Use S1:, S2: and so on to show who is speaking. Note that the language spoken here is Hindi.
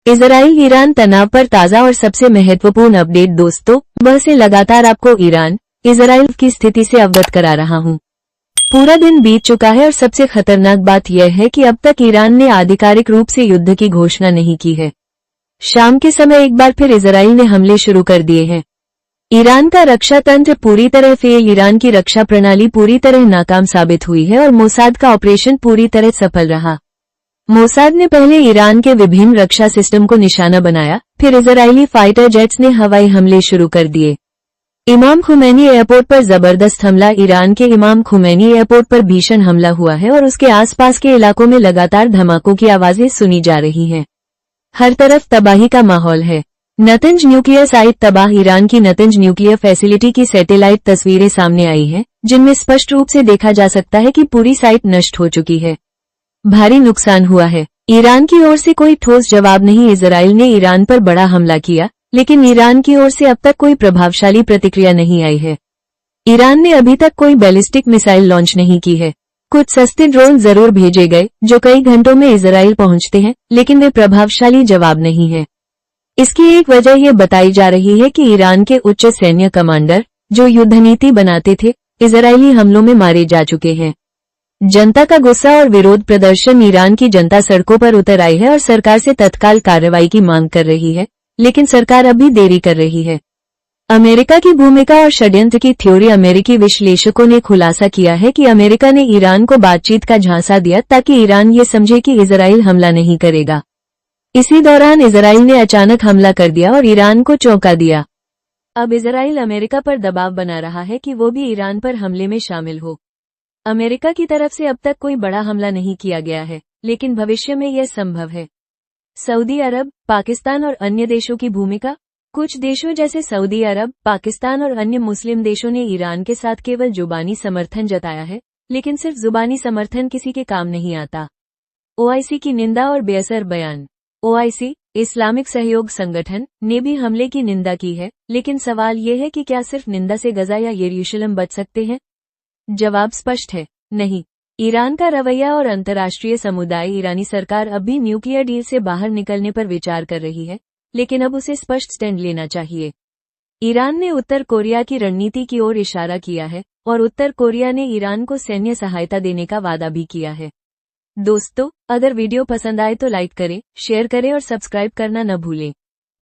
S1: इजराइल ईरान तनाव पर ताज़ा और सबसे महत्वपूर्ण अपडेट दोस्तों, वह से लगातार आपको ईरान इजराइल की स्थिति से अवगत करा रहा हूं। पूरा दिन बीत चुका है और सबसे खतरनाक बात यह है कि अब तक ईरान ने आधिकारिक रूप से युद्ध की घोषणा नहीं की है। शाम के समय एक बार फिर इजराइल ने हमले शुरू कर दिए हैं। ईरान का रक्षा तंत्र पूरी तरह फेल। ईरान की रक्षा प्रणाली पूरी तरह नाकाम साबित हुई है और मोसाद का ऑपरेशन पूरी तरह सफल रहा। मोसाद ने पहले ईरान के विभिन्न रक्षा सिस्टम को निशाना बनाया, फिर इजरायली फाइटर जेट्स ने हवाई हमले शुरू कर दिए। इमाम खुमैनी एयरपोर्ट पर जबरदस्त हमला। ईरान के इमाम खुमैनी एयरपोर्ट पर भीषण हमला हुआ है और उसके आसपास के इलाकों में लगातार धमाकों की आवाजें सुनी जा रही हैं। हर तरफ तबाही का माहौल है। नतंज न्यूक्लियर साइट तबाह। ईरान की नतंज न्यूक्लियर फैसिलिटी की सैटेलाइट तस्वीरें सामने आई हैं, जिनमें स्पष्ट रूप से देखा जा सकता है कि पूरी साइट नष्ट हो चुकी है। भारी नुकसान हुआ है। ईरान की ओर से कोई ठोस जवाब नहीं। इजराइल ने ईरान पर बड़ा हमला किया, लेकिन ईरान की ओर से अब तक कोई प्रभावशाली प्रतिक्रिया नहीं आई है। ईरान ने अभी तक कोई बैलिस्टिक मिसाइल लॉन्च नहीं की है। कुछ सस्ते ड्रोन जरूर भेजे गए, जो कई घंटों में इजराइल पहुंचते हैं, लेकिन वे प्रभावशाली जवाब नहीं है। इसकी एक वजह यह बताई जा रही है कि ईरान के उच्च सैन्य कमांडर, जो युद्धनीति बनाते थे, इजरायली हमलों में मारे जा चुके हैं। जनता का गुस्सा और विरोध प्रदर्शन। ईरान की जनता सड़कों पर उतर आई है और सरकार से तत्काल कार्रवाई की मांग कर रही है, लेकिन सरकार अभी देरी कर रही है। अमेरिका की भूमिका और षड्यंत्र की थ्योरी। अमेरिकी विश्लेषकों ने खुलासा किया है कि अमेरिका ने ईरान को बातचीत का झांसा दिया ताकि ईरान ये समझे कि इजराइल हमला नहीं करेगा। इसी दौरान इजराइल ने अचानक हमला कर दिया और ईरान को चौंका दिया। अब इजराइल अमेरिका पर दबाव बना रहा है कि वो भी ईरान पर हमले में शामिल हो। अमेरिका की तरफ से अब तक कोई बड़ा हमला नहीं किया गया है, लेकिन भविष्य में यह संभव है। सऊदी अरब, पाकिस्तान और अन्य देशों की भूमिका। कुछ देशों जैसे सऊदी अरब, पाकिस्तान और अन्य मुस्लिम देशों ने ईरान के साथ केवल जुबानी समर्थन जताया है, लेकिन सिर्फ जुबानी समर्थन किसी के काम नहीं आता। ओआईसी की निंदा और बेअसर बयान। ओआईसी, इस्लामिक सहयोग संगठन, ने भी हमले की निंदा की है, लेकिन सवाल यह है कि क्या सिर्फ निंदा से गजा या यरूशलेम बच सकते हैं? जवाब स्पष्ट है, नहीं। ईरान का रवैया और अंतर्राष्ट्रीय समुदाय। ईरानी सरकार अब भी न्यूक्लियर डील से बाहर निकलने पर विचार कर रही है, लेकिन अब उसे स्पष्ट स्टैंड लेना चाहिए। ईरान ने उत्तर कोरिया की रणनीति की ओर इशारा किया है और उत्तर कोरिया ने ईरान को सैन्य सहायता देने का वादा भी किया है। दोस्तों, अगर वीडियो पसंद आए तो लाइक करें, शेयर करें और सब्सक्राइब करना न भूलें।